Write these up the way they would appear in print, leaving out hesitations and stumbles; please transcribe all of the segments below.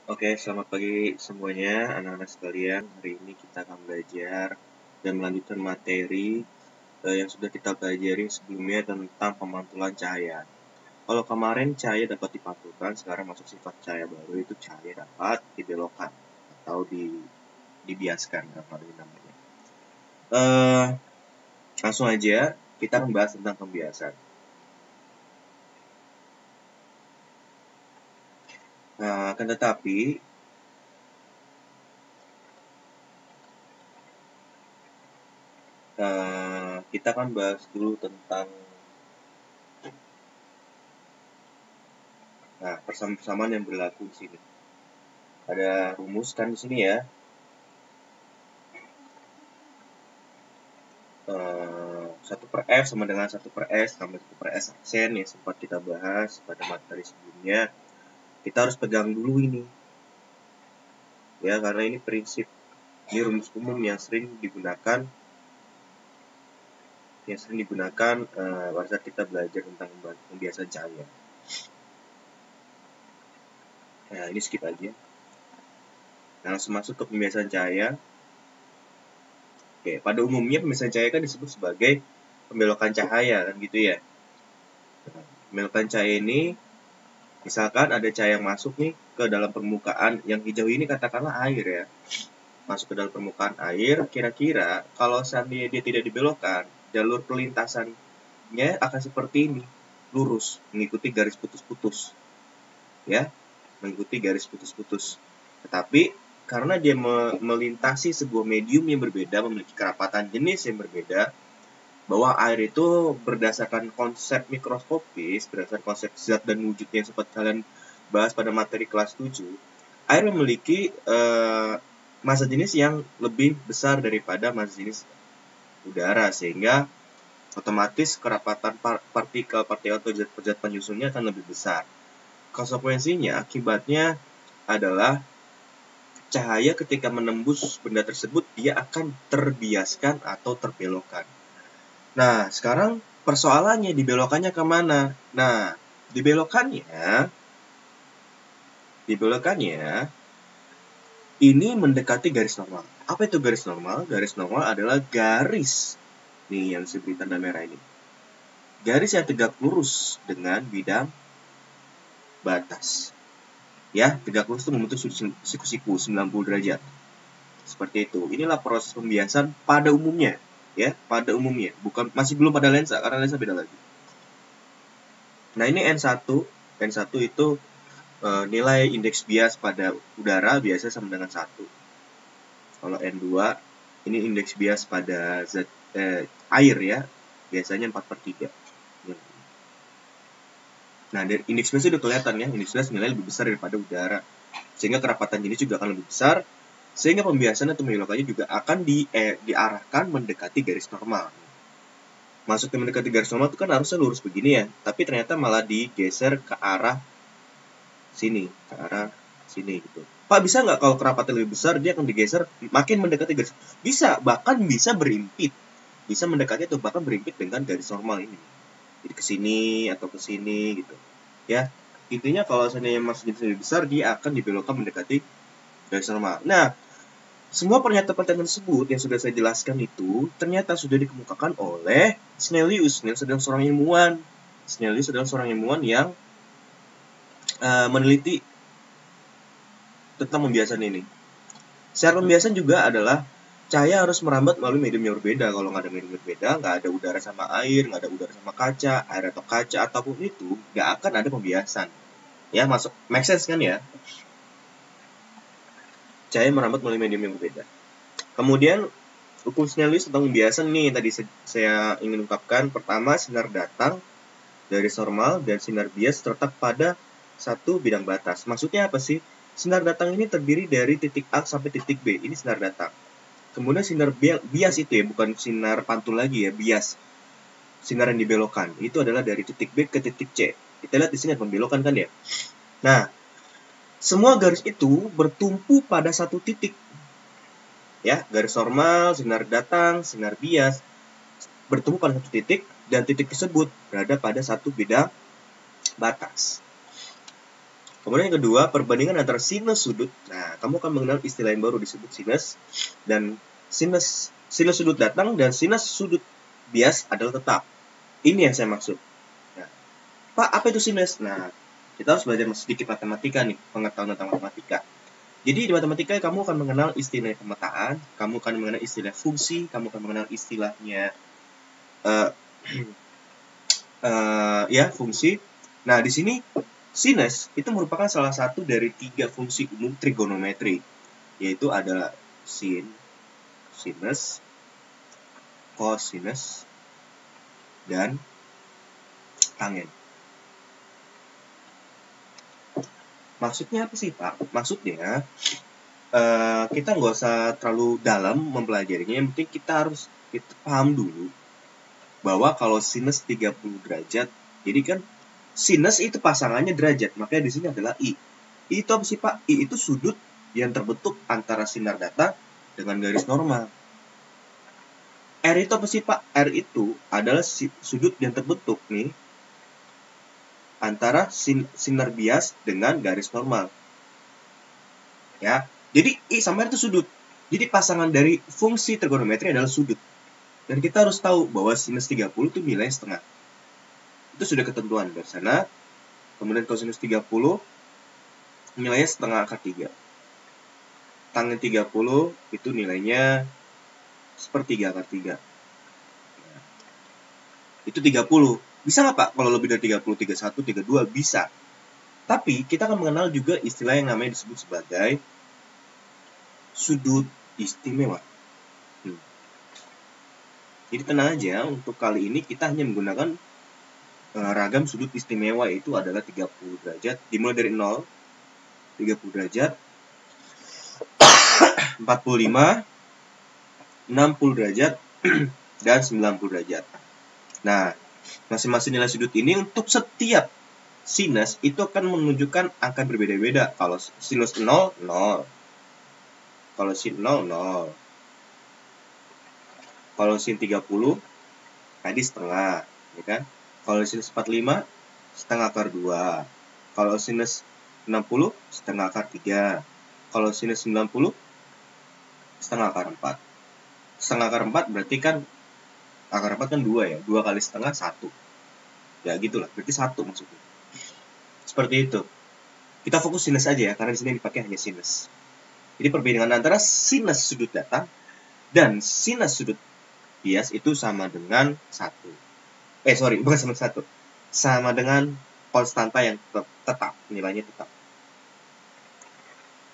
Oke, selamat pagi semuanya, anak-anak sekalian. Hari ini kita akan belajar dan melanjutkan materi yang sudah kita pelajari sebelumnya tentang pemantulan cahaya. Kalau kemarin cahaya dapat dipantulkan, sekarang masuk sifat cahaya baru, itu cahaya dapat dibelokkan atau dibiaskan, apa namanya. Eh, Langsung aja kita membahas tentang pembiasan. Nah, akan tetapi kita akan bahas dulu tentang persamaan-persamaan yang berlaku di sini. Ada rumus kan di sini ya. 1 per F sama dengan 1 per S tambah 1 per S aksen yang sempat kita bahas pada materi sebelumnya. Kita harus pegang dulu ini. Ya, karena ini prinsip. Ini rumus umum yang sering digunakan pada saat kita belajar tentang pembiasaan cahaya. Nah, ini skip aja. Nah, langsung masuk ke pembiasaan cahaya. Oke, pada umumnya pembiasaan cahaya kan disebut sebagai pembelokan cahaya kan gitu ya. Nah, pembelokan cahaya ini misalkan ada cahaya yang masuk nih ke dalam permukaan, yang hijau ini katakanlah air ya. Masuk ke dalam permukaan air, kira-kira kalau seandainya dia tidak dibelokkan, jalur perlintasannya akan seperti ini, lurus, mengikuti garis putus-putus. Ya, mengikuti garis putus-putus. Tetapi karena dia melintasi sebuah medium yang berbeda, memiliki kerapatan jenis yang berbeda, bahwa air itu berdasarkan konsep mikroskopis, berdasarkan konsep zat dan wujudnya yang sempat kalian bahas pada materi kelas 7, air memiliki massa jenis yang lebih besar daripada massa jenis udara, sehingga otomatis kerapatan partikel atau zat penyusunnya akan lebih besar. Konsekuensinya, akibatnya adalah cahaya ketika menembus benda tersebut, dia akan terbiaskan atau terbelokkan. Nah, sekarang persoalannya dibelokkannya kemana? Nah, dibelokkannya ini mendekati garis normal. Apa itu garis normal? Garis normal adalah garis nih yang diberi tanda merah ini. Garis yang tegak lurus dengan bidang batas. Ya, tegak lurus itu membentuk siku-siku 90 derajat. Seperti itu. Inilah proses pembiasan pada umumnya, ya, pada umumnya. Masih belum pada lensa, karena lensa beda lagi. Nah, ini N1 itu nilai indeks bias pada udara biasa sama dengan 1. Kalau N2 ini indeks bias pada air ya, biasanya 4/3. Nah, dari indeks bias itu udah kelihatan ya, indeks bias nilai lebih besar daripada udara. Sehingga kerapatan jenis juga akan lebih besar, sehingga pembiasan atau membelokkannya juga akan diarahkan mendekati garis normal. Masuk ke mendekati garis normal itu kan harusnya lurus begini ya, tapi ternyata malah digeser ke arah sini gitu. Pak, bisa nggak kalau kerapatan lebih besar dia akan digeser makin mendekati garis? Bisa, bahkan bisa berimpit, bisa mendekati atau bahkan berimpit dengan garis normal ini. Jadi ke sini atau ke sini gitu. Ya, intinya kalau seandainya masuk jenis lebih besar, dia akan dibelokkan mendekati garis normal. Nah, semua pernyataan tersebut yang sudah saya jelaskan itu ternyata sudah dikemukakan oleh Snellius. Snellius adalah seorang ilmuwan. Snellius adalah seorang ilmuwan yang meneliti tentang pembiasan ini. Secara pembiasan juga adalah cahaya harus merambat melalui medium yang berbeda. Kalau nggak ada medium yang berbeda, nggak ada udara sama air, nggak ada udara sama kaca, air atau kaca, ataupun itu, nggak akan ada pembiasan. Ya, masuk, make sense kan ya? Cahaya merambat melalui medium yang berbeda. Kemudian, hukum Snellius tentang pembiasan nih tadi saya ingin ungkapkan. Pertama, sinar datang dari normal dan sinar bias terletak pada satu bidang batas. Maksudnya apa sih? Sinar datang ini terdiri dari titik A sampai titik B. Ini sinar datang. Kemudian sinar bias itu ya, bukan sinar pantul lagi ya, bias. Sinar yang dibelokkan. Itu adalah dari titik B ke titik C. Kita lihat di sini ada pembelokan kan ya. Nah, semua garis itu bertumpu pada satu titik. Ya, garis normal, sinar datang, sinar bias bertumpu pada satu titik, dan titik tersebut berada pada satu bidang batas. Kemudian yang kedua, perbandingan antara sinus sudut. Nah, kamu akan mengenal istilah yang baru disebut sinus. Dan sinus sudut datang dan sinus sudut bias adalah tetap. Ini yang saya maksud. Nah, Pak, apa itu sinus? Nah, kita harus belajar sedikit matematika nih, pengetahuan tentang matematika. Jadi di matematika kamu akan mengenal istilah pemetaan, kamu akan mengenal istilah fungsi, kamu akan mengenal istilahnya ya fungsi. Nah di sini sinus itu merupakan salah satu dari 3 fungsi umum trigonometri, yaitu adalah sin, sinus, cosinus, dan tangen. Maksudnya apa sih Pak? Maksudnya kita nggak usah terlalu dalam mempelajarinya, yang penting kita paham dulu bahwa kalau sinus 30 derajat, jadi kan sinus itu pasangannya derajat, makanya di sini adalah I. I itu apa sih Pak? I itu sudut yang terbentuk antara sinar datar dengan garis normal. R itu apa sih Pak? R itu adalah sudut yang terbentuk nih antara sinar bias dengan garis normal. Ya, jadi I sama R itu sudut. Jadi pasangan dari fungsi trigonometri adalah sudut. Dan kita harus tahu bahwa sinus 30 itu nilainya setengah. Itu sudah ketentuan dari sana. Kemudian cosinus 30 nilainya setengah akar 3. Tangen 30 itu nilainya sepertiga akar 3. Nah, itu 30. Bisa nggak Pak kalau lebih dari 30, 31, 32? Bisa. Tapi kita akan mengenal juga istilah yang namanya disebut sebagai sudut istimewa. Jadi tenang aja, untuk kali ini kita hanya menggunakan ragam sudut istimewa, itu adalah 30 derajat, dimulai dari 0, 30 derajat, 45, 60 derajat, dan 90 derajat. Nah, masing-masing nilai sudut ini untuk setiap sinus itu akan menunjukkan angka berbeda-beda. Kalau sinus 0, 0. Kalau sin 0, 0. Kalau sin 30, tadi setengah, ya kan? Kalau sinus 45, setengah akar 2. Kalau sinus 60, setengah akar 3. Kalau sinus 90, setengah akar 4. Setengah akar 4 berarti kan, akar 4 kan 2 ya. 2 kali setengah, 1. Ya gitulah, berarti 1 maksudnya. Seperti itu. Kita fokus sinus aja ya, karena di sini dipakai hanya sinus. Jadi perbedaan antara sinus sudut datang dan sinus sudut bias itu sama dengan 1. Bukan sama 1. Sama dengan konstanta yang tetap, nilainya tetap.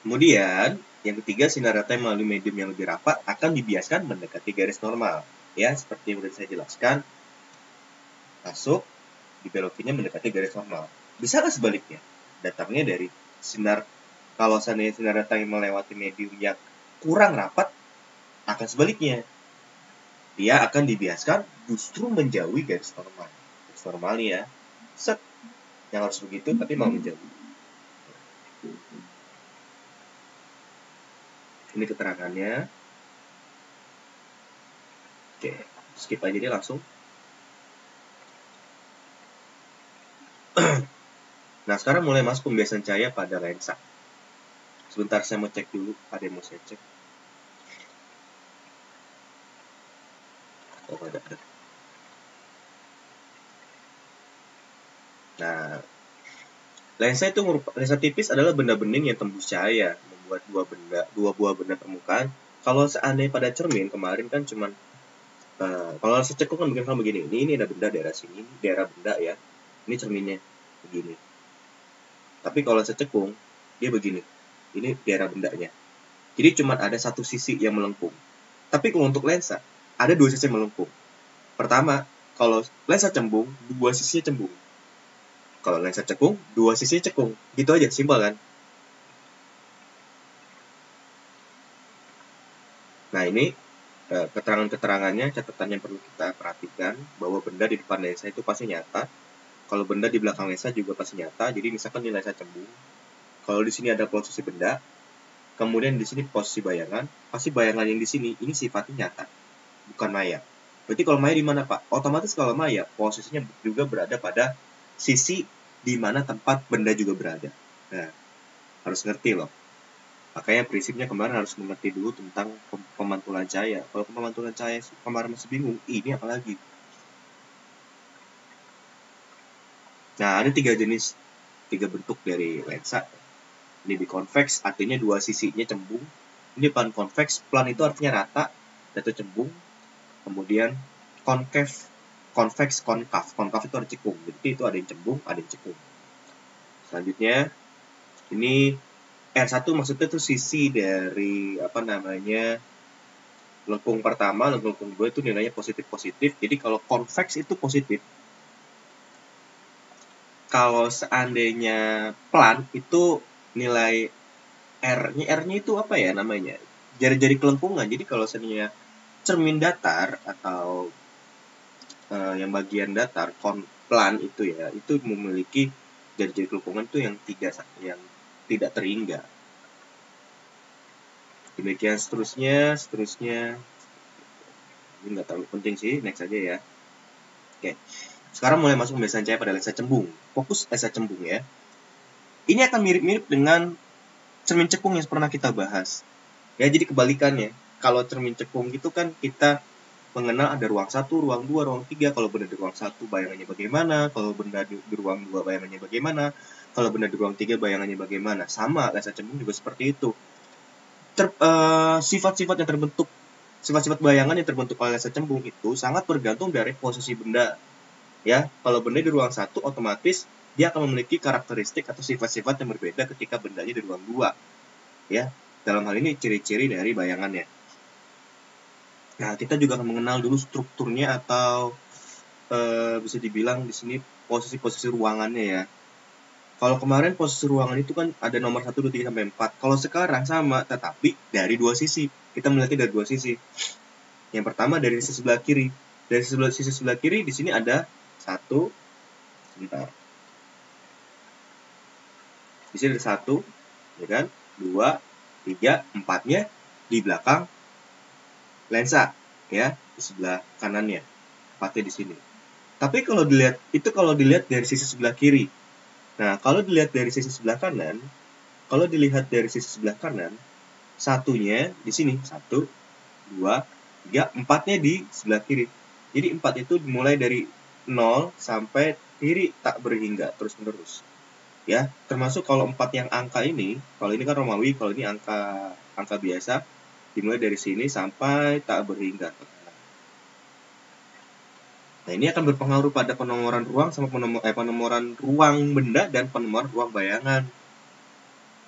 Kemudian, yang ketiga, sinar datar melalui medium yang lebih rapat akan dibiaskan mendekati garis normal. Ya, seperti yang sudah saya jelaskan, masuk, dibelokinya mendekati garis normal. Bisa nggak sebaliknya? Datangnya dari sinar, kalau seandainya sinar datar yang melewati medium yang kurang rapat, akan sebaliknya. Dia akan dibiaskan justru menjauhi garis normal. Garis normal ya, set, yang harus begitu tapi mau menjauhi. Ini keterangannya. Oke, skip aja dia langsung. Nah, sekarang mulai masuk pembiasan cahaya pada lensa. Sebentar saya mau cek dulu, ada yang mau saya cek. Oh, ada. Nah, lensa tipis adalah benda bening yang tembus cahaya, membuat dua buah benda permukaan. Kalau seandainya pada cermin kemarin kan cuman kalau lensa cekung kan begini. Ini ada benda daerah sini, daerah benda ya. Ini cerminnya begini. Tapi kalau lensa cekung dia begini. Ini daerah bendanya. Jadi cuma ada satu sisi yang melengkung. Tapi kalau untuk lensa ada dua sisi melengkung. Pertama, kalau lensa cembung, dua sisinya cembung. Kalau lensa cekung, dua sisinya cekung. Gitu aja, simpel kan? Nah, ini keterangan-keterangannya, catatan yang perlu kita perhatikan, bahwa benda di depan lensa itu pasti nyata. Kalau benda di belakang lensa juga pasti nyata. Jadi misalkan di lensa cembung, kalau di sini ada posisi benda, kemudian di sini posisi bayangan, pasti bayangan yang di sini ini sifatnya nyata, bukan maya. Berarti kalau maya di mana Pak? Otomatis kalau maya posisinya juga berada pada sisi di mana tempat benda juga berada. Nah, harus ngerti loh. Makanya prinsipnya kemarin harus mengerti dulu tentang pemantulan cahaya. Kalau pemantulan cahaya kemarin masih bingung, ini apa lagi? Nah, ada 3 jenis, 3 bentuk dari lensa. Ini biconvex, artinya 2 sisinya cembung. Ini plan convex, plan itu artinya rata, atau cembung. Kemudian concave, convex, konkav. Konkav itu ada cekung. Jadi itu ada yang cembung, ada yang cekung. Selanjutnya, ini R1 maksudnya itu sisi dari lengkung pertama, lengkung kedua itu nilainya positif-positif. Jadi kalau convex itu positif. Kalau seandainya plan itu nilai R-nya itu apa ya namanya? Jari-jari kelengkungan. Jadi kalau seandainya cermin datar atau yang bagian datar, plan itu ya, itu memiliki jari-jari kelengkungan itu yang tidak terhingga. Demikian seterusnya. Ini nggak terlalu penting sih, next aja ya. Oke. Sekarang mulai masuk pembahasan cahaya pada lensa cembung. Fokus lensa cembung ya. Ini akan mirip-mirip dengan cermin cekung yang pernah kita bahas. Ya, jadi kebalikannya. Kalau cermin cekung itu kan kita mengenal ada ruang 1, ruang 2, ruang 3. Kalau benda di ruang 1 bayangannya bagaimana, kalau benda di ruang 2 bayangannya bagaimana, kalau benda di ruang 3 bayangannya bagaimana. Sama, lensa cembung juga seperti itu. Sifat-sifat yang terbentuk, sifat-sifat bayangan yang terbentuk oleh lensa cembung itu sangat bergantung dari posisi benda. Ya, kalau benda di ruang 1 otomatis dia akan memiliki karakteristik atau sifat-sifat yang berbeda ketika bendanya di ruang 2. Ya, dalam hal ini ciri-ciri dari bayangannya. Nah, kita juga akan mengenal dulu strukturnya atau bisa dibilang di sini posisi-posisi ruangannya ya. Kalau kemarin posisi ruangan itu kan ada nomor 1, 2, 3, sampai 4. Kalau sekarang sama, tetapi dari 2 sisi. Kita melihatnya dari 2 sisi. Yang pertama dari sisi sebelah kiri. Dari sisi sebelah kiri di sini ada 1, sebentar. Di sini ada 1, ya kan? 2, 3, 4-nya di belakang lensa, ya, di sebelah kanannya. 4-nya di sini. Tapi kalau dilihat dari sisi sebelah kiri. Nah, kalau dilihat dari sisi sebelah kanan, satunya di sini 1, 2, 3, 4-nya di sebelah kiri. Jadi 4 itu dimulai dari 0 sampai kiri tak berhingga terus-menerus. Ya, termasuk kalau 4 yang angka ini, kalau ini kan Romawi, kalau ini angka biasa, dimulai dari sini sampai tak berhingga. Nah, ini akan berpengaruh pada penomoran ruang sama penomoran ruang benda dan penomoran ruang bayangan.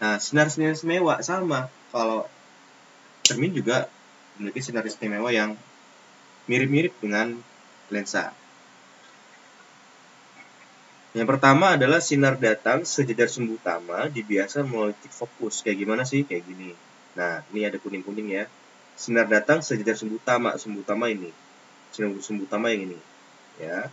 Nah, sinar istimewa sama. Kalau cermin juga memiliki sinar istimewa yang mirip-mirip dengan lensa. Yang pertama adalah sinar datang sejajar sumbu utama dibiaskan melalui titik fokus. Kayak gimana sih? Kayak gini. Nah, ini ada kuning-kuning ya. Sinar datang sejajar sumbu utama ini. Sumbu utama yang ini. Ya.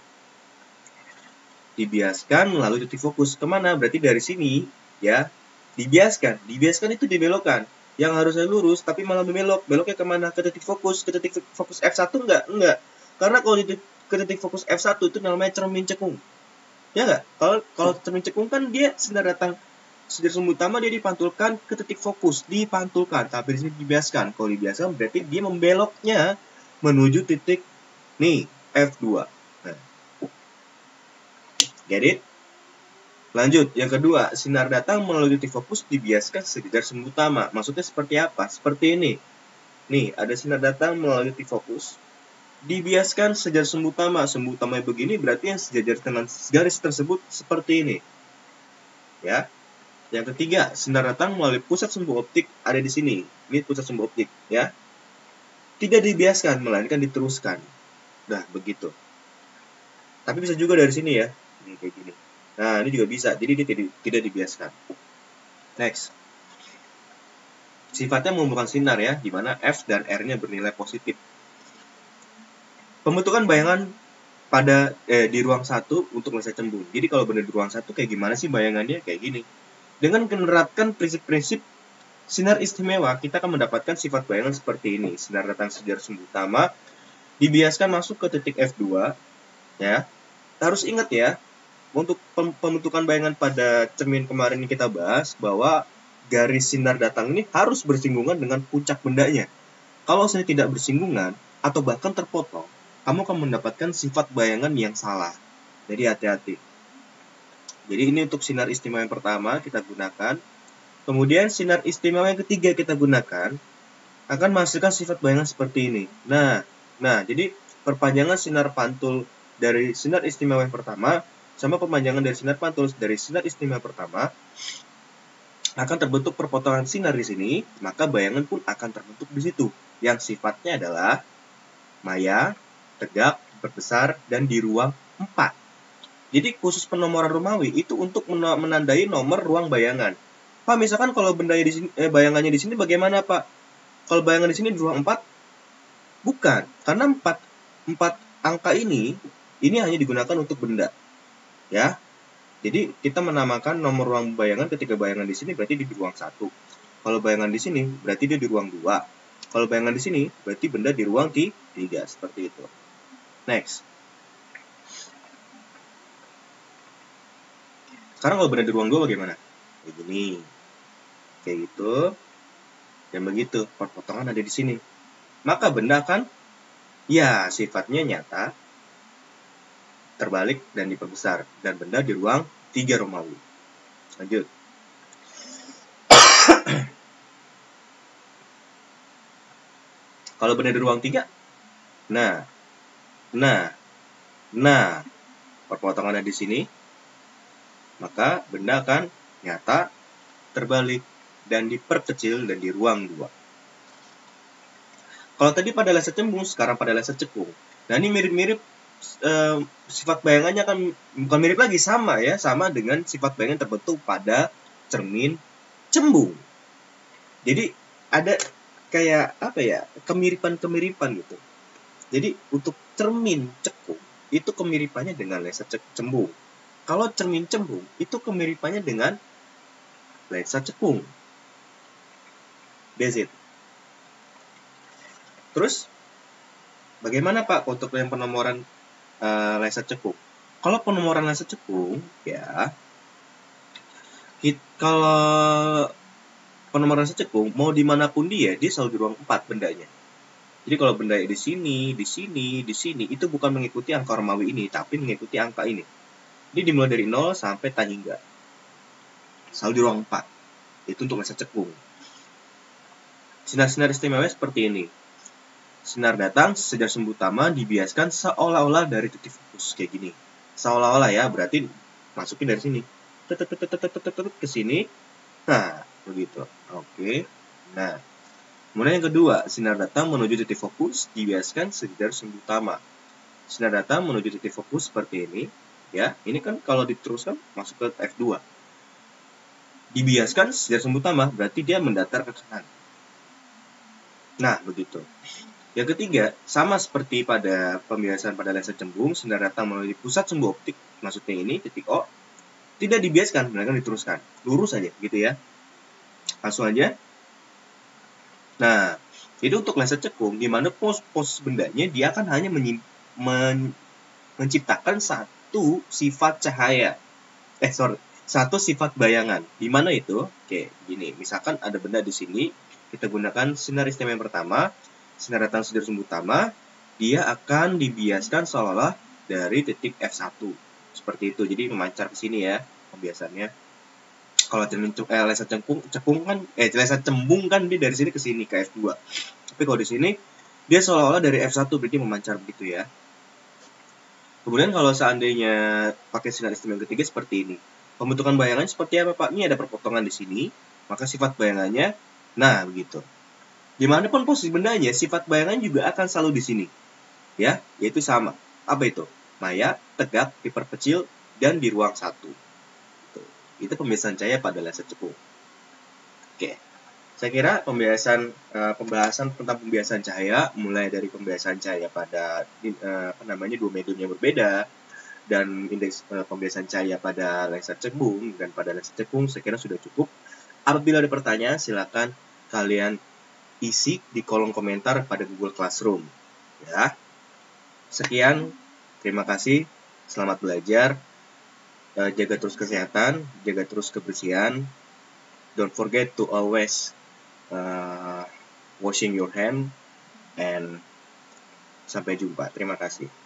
Dibiaskan melalui titik fokus. Kemana? Berarti dari sini, ya. Dibiaskan itu dibelokkan. Yang harusnya lurus, tapi malah membelok. Beloknya kemana? Ke titik fokus. Ke titik fokus F1 enggak. Karena kalau ke titik fokus F1 itu namanya cermin cekung. Ya enggak? Kalau cermin cekung kan dia sinar datang sejajar sumbu utama dia dipantulkan ke titik fokus. Dipantulkan, tapi di sini dibiaskan. Kalau dibiaskan berarti dia membeloknya menuju titik nih, F2. Nah. Get it? Lanjut, yang kedua, sinar datang melalui titik fokus dibiaskan sejajar sumbu utama. Maksudnya seperti apa? Seperti ini. Nih, ada sinar datang melalui titik fokus. Dibiaskan sejajar sumbu utama. Sumbu utama begini berarti yang sejajar dengan garis tersebut seperti ini. Ya. Yang ketiga, sinar datang melalui pusat sumbu optik ada di sini. Ini pusat sumbu optik, ya. Tidak dibiaskan, melainkan diteruskan. Nah, begitu. Tapi bisa juga dari sini ya. Ini kayak gini. Nah, ini juga bisa. Jadi dia tidak dibiaskan. Next. Sifatnya mengumpulkan sinar ya, di mana F dan R-nya bernilai positif. Pembentukan bayangan pada di ruang 1 untuk lensa cembung. Jadi kalau benda di ruang 1 kayak gimana sih bayangannya? Kayak gini. Dengan menerapkan prinsip-prinsip sinar istimewa, kita akan mendapatkan sifat bayangan seperti ini. Sinar datang sejajar sumbu utama dibiaskan masuk ke titik F2, ya. Harus ingat ya, untuk pembentukan bayangan pada cermin kemarin ini kita bahas bahwa garis sinar datang ini harus bersinggungan dengan puncak bendanya. Kalau saya tidak bersinggungan atau bahkan terpotong, kamu akan mendapatkan sifat bayangan yang salah. Jadi hati-hati. Jadi ini untuk sinar istimewa yang pertama kita gunakan. Kemudian sinar istimewa yang ketiga kita gunakan akan menghasilkan sifat bayangan seperti ini. Nah, jadi perpanjangan sinar pantul dari sinar istimewa yang pertama sama pemanjangan dari sinar pantul dari sinar istimewa pertama akan terbentuk perpotongan sinar di sini, maka bayangan pun akan terbentuk di situ yang sifatnya adalah maya, tegak, diperbesar, dan di ruang 4. Jadi khusus penomoran Romawi itu untuk menandai nomor ruang bayangan. Pak, misalkan kalau bendanya di sini, bayangannya di sini bagaimana, Pak? Kalau bayangan di sini di ruang 4? Bukan, karena 4 angka ini hanya digunakan untuk benda. Ya. Jadi kita menamakan nomor ruang bayangan ketika bayangan di sini berarti di ruang 1. Kalau bayangan di sini berarti dia di ruang 2. Kalau bayangan di sini berarti benda di ruang 3, seperti itu. Next. Sekarang kalau benda di ruang 2 bagaimana? Kayak gini. Kayak gitu. Dan begitu, perpotongan ada di sini. Maka benda akan, ya sifatnya nyata, terbalik dan diperbesar. Dan benda di ruang 3 Romawi. Lanjut. Kalau benda di ruang 3, nah, perpotongan ada di sini. Maka benda akan nyata, terbalik, dan diperkecil dan di ruang 2. Kalau tadi pada laser cembung, sekarang pada laser cekung. Nah ini mirip-mirip, sifat bayangannya kan bukan mirip lagi, sama ya, sama dengan sifat bayangan terbentuk pada cermin cembung. Jadi ada kayak apa ya, kemiripan-kemiripan gitu. Jadi untuk cermin cekung itu kemiripannya dengan laser cembung. Kalau cermin cembung itu kemiripannya dengan laser cekung. That's it. Terus bagaimana Pak untuk yang penomoran laser cekung? Kalau penomoran laser cekung ya, kalau penomoran laser cekung mau dimanapun dia selalu di ruang 4 bendanya. Jadi kalau benda di sini, itu bukan mengikuti angka Romawi ini, tapi mengikuti angka ini. Ini dimulai dari 0 sampai tan hingga. Selalu di ruang 4. Itu untuk laser cekung. Sinar-sinar istimewa seperti ini. Sinar datang, sedar sumbu utama dibiaskan seolah-olah dari titik fokus. Kayak gini. Seolah-olah ya, berarti masukin dari sini. Ke sini. Nah, begitu. Oke. Nah, kemudian yang kedua, sinar datang menuju titik fokus dibiaskan sedar sumbu utama. Sinar datang menuju titik fokus seperti ini. Ya, ini kan kalau diteruskan masuk ke F2. Dibiaskan sedar sumbu utama, berarti dia mendatar ke kanan. Nah, begitu. Yang ketiga, sama seperti pada pembiasan pada laser cembung, sinar datang melalui pusat sumbu optik, maksudnya ini titik O, tidak dibiaskan, melainkan diteruskan. Lurus aja, gitu ya. Langsung aja. Nah, itu untuk laser cekung, di mana pos bendanya dia akan hanya menciptakan satu sifat cahaya. Satu sifat bayangan. Di mana itu? Oke, gini. Misalkan ada benda di sini, kita gunakan sinar istimewa yang pertama, sinar datang sedar sumbu utama, dia akan dibiaskan seolah-olah dari titik F1. Seperti itu. Jadi memancar ke sini ya pembiasannya. Kalau laser laser cembung kan dia dari sini ke sini ke F2. Tapi kalau di sini dia seolah-olah dari F1 berarti memancar begitu ya. Kemudian kalau seandainya pakai sinar istimewa yang ketiga seperti ini. Pembentukan bayangan seperti apa Pak? Ini ada perpotongan di sini, maka sifat bayangannya, nah begitu. Dimanapun posisi bendanya, sifat bayangan juga akan selalu di sini, ya, yaitu sama. Apa itu? Maya, tegak, diperkecil, dan di ruang 1. Itu pembiasan cahaya pada laser cekung. Oke, saya kira pembahasan tentang pembiasan cahaya, mulai dari pembiasan cahaya pada dua medium yang berbeda, dan indeks pembiasan cahaya pada laser cembung dan pada laser cekung, saya kira sudah cukup. Apabila ada pertanyaan, silakan kalian isi di kolom komentar pada Google Classroom. Ya. Sekian, terima kasih, selamat belajar. jaga terus kesehatan, jaga terus kebersihan. Don't forget to always washing your hand, and sampai jumpa. Terima kasih.